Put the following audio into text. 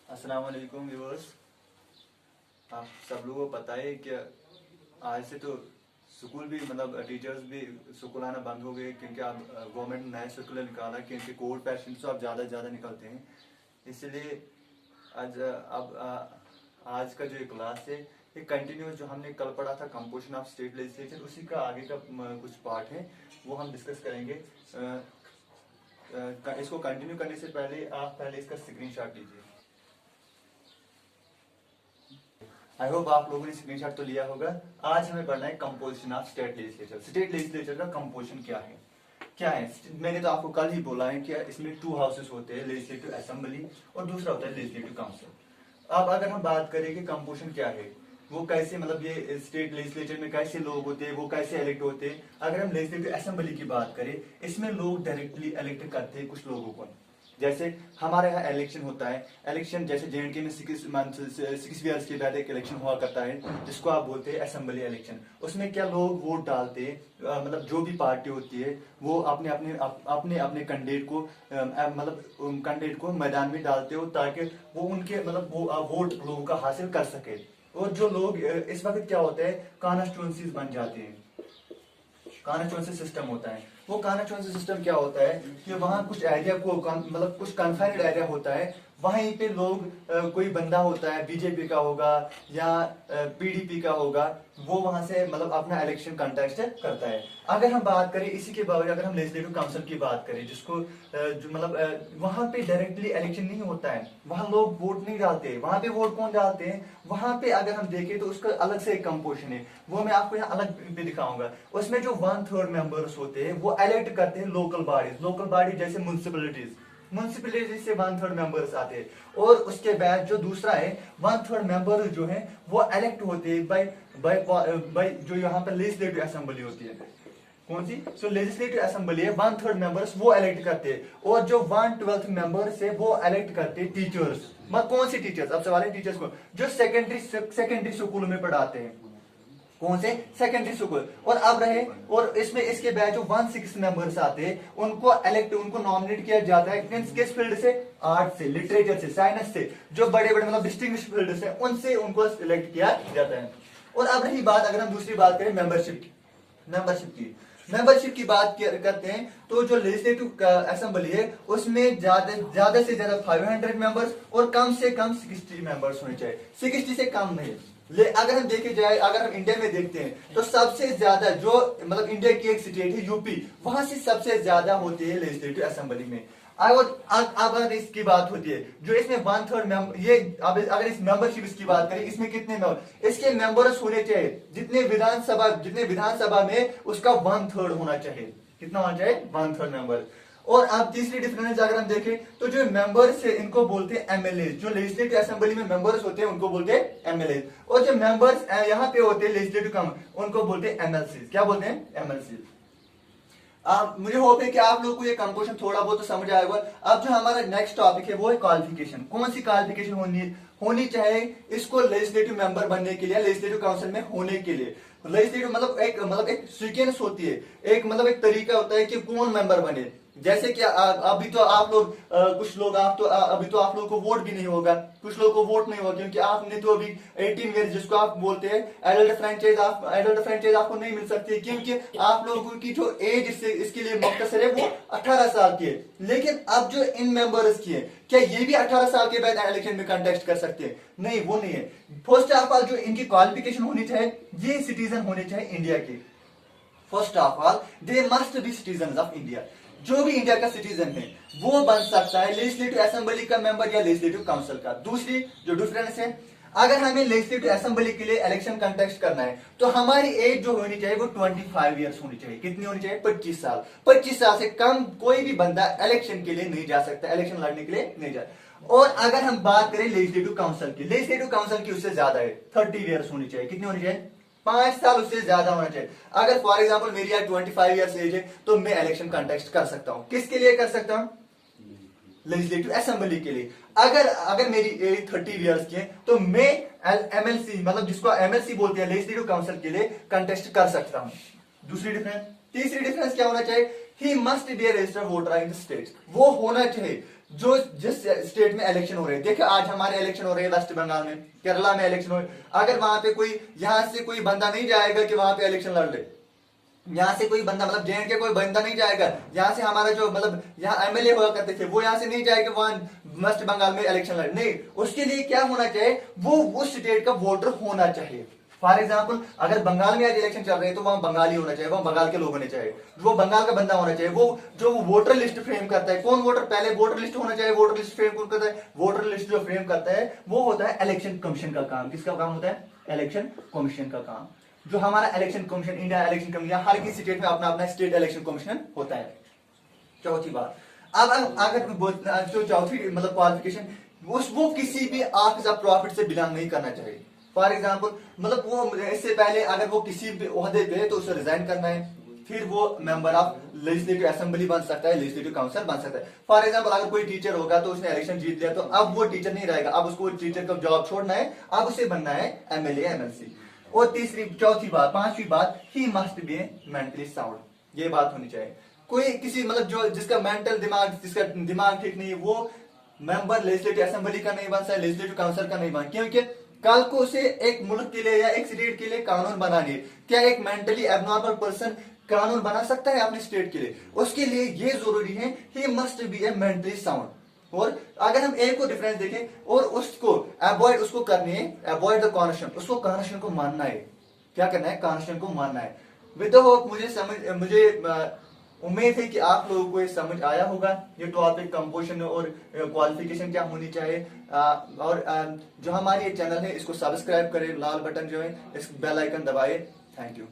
अस्सलाम वालेकुम व्यूअर्स। आप सब लोगों को पता है कि आज से तो स्कूल भी टीचर्स भी स्कूल आना बंद हो गए, क्योंकि अब गवर्नमेंट नया सर्कुलर निकाला, क्योंकि कोविड पेशेंट्स तो अब ज़्यादा से ज़्यादा निकलते हैं। इसलिए आज का जो क्लास है ये कंटिन्यूस जो हमने कल पढ़ा था कंपोजिशन ऑफ स्टेट लेजिस्लेचर, उसी का आगे का कुछ पार्ट है, वो हम डिस्कस करेंगे। इसको कंटिन्यू करने से पहले आप पहले इसका स्क्रीनशॉट लीजिए। आई होप आप लोगों ने स्क्रीनशॉट तो लिया होगा। आज हमें पढ़ना है composition of state legislature. State legislature का कंपोजिशन क्या है? मैंने तो आपको कल ही बोला है कि इसमें 2 हाउसेस होते हैं, लेजिस्लेटिव असेंबली और दूसरा होता है लेजिस्लेटिव काउंसिल। अब अगर हम बात करें कि कंपोजिशन क्या है, वो कैसे ये स्टेट लेजिस्लेचर में कैसे लोग होते हैं, वो कैसे इलेक्ट होते हैं। अगर हम लेजिस्लेटिव असेंबली की बात करें, इसमें लोग डायरेक्टली इलेक्ट करते हैं कुछ लोगों को। जैसे हमारे यहाँ इलेक्शन होता है, इलेक्शन जैसे JNK में 6 ईयर्स के बाद एक इलेक्शन हुआ करता है, जिसको आप बोलते हैं असेंबली इलेक्शन। उसमें क्या लोग वोट डालते हैं, जो भी पार्टी होती है वो अपने अपने कैंडिडेट को मैदान में डालते हो, ताकि वो उनके वो वोट लोगों का हासिल कर सके। और जो लोग इस वक्त क्या होता है, कॉन्स्टिट्यूंसीज बन जाते हैं, कॉन्स्टिट्यूंसी सिस्टम होता है। वो कॉन्स्टिट्यूंसी सिस्टम क्या होता है कि वहां कुछ एरिया को कुछ कन्फाइंड एरिया होता है, वहीं पे लोग कोई बंदा होता है, बीजेपी का होगा या PDP का होगा, वो वहां से अपना इलेक्शन कंटेस्ट करता है। अगर हम बात करें इसी के बावजूद, अगर हम लेजिस्लेटिव काउंसिल की बात करें, जिसको वहां पे डायरेक्टली इलेक्शन नहीं होता है, वहां लोग वोट नहीं डालते। वहां पे वोट कौन डालते हैं? वहां पे अगर हम देखें तो उसका अलग से एक कंपोजिशन है, वो मैं आपको यहाँ अलग भी दिखाऊंगा। उसमें जो 1/3 मेंबर्स होते हैं वो इलेक्ट करते हैं लोकल बॉडी जैसे म्युनिसिपैलिटी से 1/3 मेंबर्स आते हैं। और उसके बाद जो दूसरा है 1/3 मेंबर जो है वो इलेक्ट होते हैं बाय जो यहाँ पर लेजिस्लेटिव असेंबली होती है। कौन सी? सो लेजिस्लेटिव असेंबली है, 1/3 मेंबर्स वो इलेक्ट करते हैं, और जो 1/12 मेंबर्स है वो इलेक्ट करते हैं टीचर्स। कौन सी टीचर्स? अब सवाल है टीचर्स को जो सेकेंडरी स्कूल में पढ़ाते हैं। कौन से? Secondary school. और अब रहे, और इसमें इसके बाद जो 1/6 मेंबर्स आते हैं उनको नॉमिनेट किया जाता है किस फील्ड से? आर्ट से, लिटरेचर से, साइंस से, जो बड़े बड़े डिस्टिंग्विश्ड फील्ड से, उनसे उनको सिलेक्ट किया जाता है। और अब रही बात, अगर हम दूसरी बात करें मेंबरशिप की बात करते हैं, तो जो लेजिस्लेटिव असेंबली है उसमें ज्यादा से ज्यादा 500 मेंबर्स और कम से कम 60 मेंबर्स होने चाहिए। 60 से कम नहीं। अगर हम देखे जाए, अगर हम इंडिया में देखते हैं तो सबसे ज्यादा जो इंडिया की एक स्टेट है यूपी, वहां से सबसे ज्यादा होती है लेजिस्लेटिव असेंबली में। अगर इसकी बात होती है जो इसमें 1/3 ये, अब अगर इस मेंबरशिप इसकी बात करें, इसमें कितने मेंबर? इसके मेंबर्स होने चाहिए जितने विधानसभा में उसका 1/3 होना चाहिए। कितना होना चाहिए? 1/3 मेंबर। और अब तीसरी डिफरेंस अगर हम देखें तो जो मेंबर्स है इनको बोलते हैं MLA। जो लेजिस्लेटिव असेंबली में मेंबर्स होते हैं उनको बोलते हैं MLA, और जो मेंबर्स यहाँ पे होते हैं लेजिस्लेटिव कम, उनको बोलते हैं MLC। क्या बोलते हैं? MLC। मुझे होप है कि आप लोगों को ये कंपोजिशन थोड़ा बहुत तो समझ आएगा। अब जो हमारा नेक्स्ट टॉपिक है वो है क्वालिफिकेशन। कौन सी क्वालिफिकेशन होनी चाहिए इसको लेजिस्लेटिव मेंबर बनने के लिए, लेजिस्लेटिव काउंसिल में होने के लिए? लेजिस्लेटिव एक सीक्वेंस होती है, एक तरीका होता है कि कौन मेंबर बने। जैसे कि अभी तो आप लोग अभी तो आप लोगों को वोट भी नहीं होगा, कुछ लोगों को वोट नहीं होगा, क्योंकि आपने तो अभी 18 ईयर जिसको आप बोलते हैं एडल्ट फ्रेंचाइज आपको नहीं मिल सकती, क्योंकि आप लोगों की जो एज इसके लिए मुख्तसर है वो 18 साल की है। लेकिन अब जो इन मेंबर्स की है, क्या ये भी 18 साल के बाद इलेक्शन में कंटेस्ट कर सकते हैं? नहीं, वो नहीं है। फर्स्ट ऑफ ऑल जो इनकी क्वालिफिकेशन होनी चाहिए, ये सिटीजन होने चाहिए इंडिया के। First of all they must be citizen of India. जो भी इंडिया का सिटीजन है वो बन सकता है लेजिस्लेटिव असेंबली का मेंबर या लेजिस्लेटिव काउंसिल का। दूसरी जो डिफरेंस है, अगर हमें लेजिस्लेटिव असेंबली के लिए इलेक्शन कंटेस्ट करना है तो हमारी एज जो होनी चाहिए वो 25 ईयर्स होनी चाहिए। कितनी होनी चाहिए? 25 साल। 25 साल से कम कोई भी बंदा इलेक्शन के लिए नहीं जा सकता, इलेक्शन लड़ने के लिए नहीं जा। और अगर हम बात करें लेजिस्लेटिव काउंसिल की उससे ज्यादा है, 30 ईयर्स होनी चाहिए। कितनी होनी चाहिए? 5 साल उससे ज्यादा होना चाहिए। अगर फॉर एग्जाम्पल मेरी आज 25 ईयर्स एज है तो मैं इलेक्शन कंटेस्ट कर सकता हूं। किसके लिए कर सकता हूं? लेजिस्लेटिव असेंबली के लिए। अगर मेरी एज 30 ईयर्स की है तो मैं MLC जिसको MLC बोलते हैं लेजिस्लेटिव काउंसिल के लिए कंटेस्ट कर सकता हूं। दूसरी डिफरेंस। तीसरी डिफरेंस क्या होना चाहिए? He must be A registered voter in the state. वो होना चाहिए जो जिस स्टेट में इलेक्शन हो रहे हैं, देखिए आज हमारे इलेक्शन हो रहे हैं वेस्ट बंगाल में, केरला में इलेक्शन हो रहे हैं, अगर वहां पे कोई यहां से कोई बंदा नहीं जाएगा कि वहां पे इलेक्शन लड़ ले, यहाँ से कोई बंदा मतलब जे के कोई बंदा नहीं जाएगा, यहाँ से हमारा जो मतलब यहाँ एमएलए हुआ करते थे वो यहाँ से नहीं जाएगा वहां वेस्ट बंगाल में इलेक्शन लड़, नहीं, उसके लिए क्या होना चाहिए, वो उस स्टेट का वोटर होना चाहिए। फॉर एग्जाम्पल अगर बंगाल में आज इलेक्शन चल रहे हैं तो वहां बंगाली होना चाहिए, वहां बंगाल के लोग होने चाहिए, वो बंगाल का बंदा होना चाहिए, वो जो वोटर लिस्ट फ्रेम करता है, कौन वोटर, पहले वोटर लिस्ट होना चाहिए, वोटर लिस्ट फ्रेम कौन करता है, वोटर लिस्ट जो फ्रेम करता है वो होता है इलेक्शन कमीशन का काम। किसका काम होता है, इलेक्शन कमीशन का काम। जो हमारा election commission, India election commission, हर किसी स्टेट में अपना अपना स्टेट इलेक्शन कमीशन होता है। चौथी बात, अब अगर जो चौथी मतलब क्वालिफिकेशन, वो किसी भी आर्ट ऑफ प्रॉफिट से बिलोंग नहीं करना चाहिए। फॉर एग्जाम्पल मतलब वो इससे पहले अगर वो किसी भी ओहदे पे तो उसे रिजाइन करना है, फिर वो मेंबर ऑफ लेजिस्लेटिव असेंबली बन सकता है, लेजिस्लेटिव काउंसिल बन सकता है। फॉर एग्जाम्पल अगर कोई टीचर होगा तो उसने इलेक्शन जीत लिया तो अब वो टीचर नहीं रहेगा, अब उसको टीचर का जॉब छोड़ना है, अब उसे बनना है एमएलए एमएलसी। और चौथी बात, पांचवी बात, he must be mentally sound, ये बात होनी चाहिए। कोई किसी मतलब जो जिसका मेंटल दिमाग, जिसका दिमाग ठीक नहीं है, वो मेंबर लेजिस्लेटिव असेंबली का नहीं बन सकता, लेजिस्लेटिव काउंसिल का नहीं बन, क्योंकि कल को उसे एक मुल्क के लिए या एक स्टेट के लिए कानून बनाने, क्या एक मेंटली एबनॉर्मल पर्सन कानून बना सकता है अपने स्टेट के लिए? उसके लिए ये जरूरी है, he must be A mentally sound. और अगर हम एक को डिफरेंस देखें और उसको अवॉइड उसको करनी है, अवॉइड द कॉन्स्टिट्यूशन, उसको कॉन्स्टिट्यूशन को मानना है, क्या करना है, कॉन्स्टिट्यूशन को मानना है। विद द होप मुझे उम्मीद है कि आप लोगों को ये समझ आया होगा, ये टॉपिक कंपोजिशन और क्वालिफिकेशन क्या होनी चाहिए। और जो हमारी ये चैनल है इसको सब्सक्राइब करें, लाल बटन जो है इस बेल आइकन दबाए। Thank you.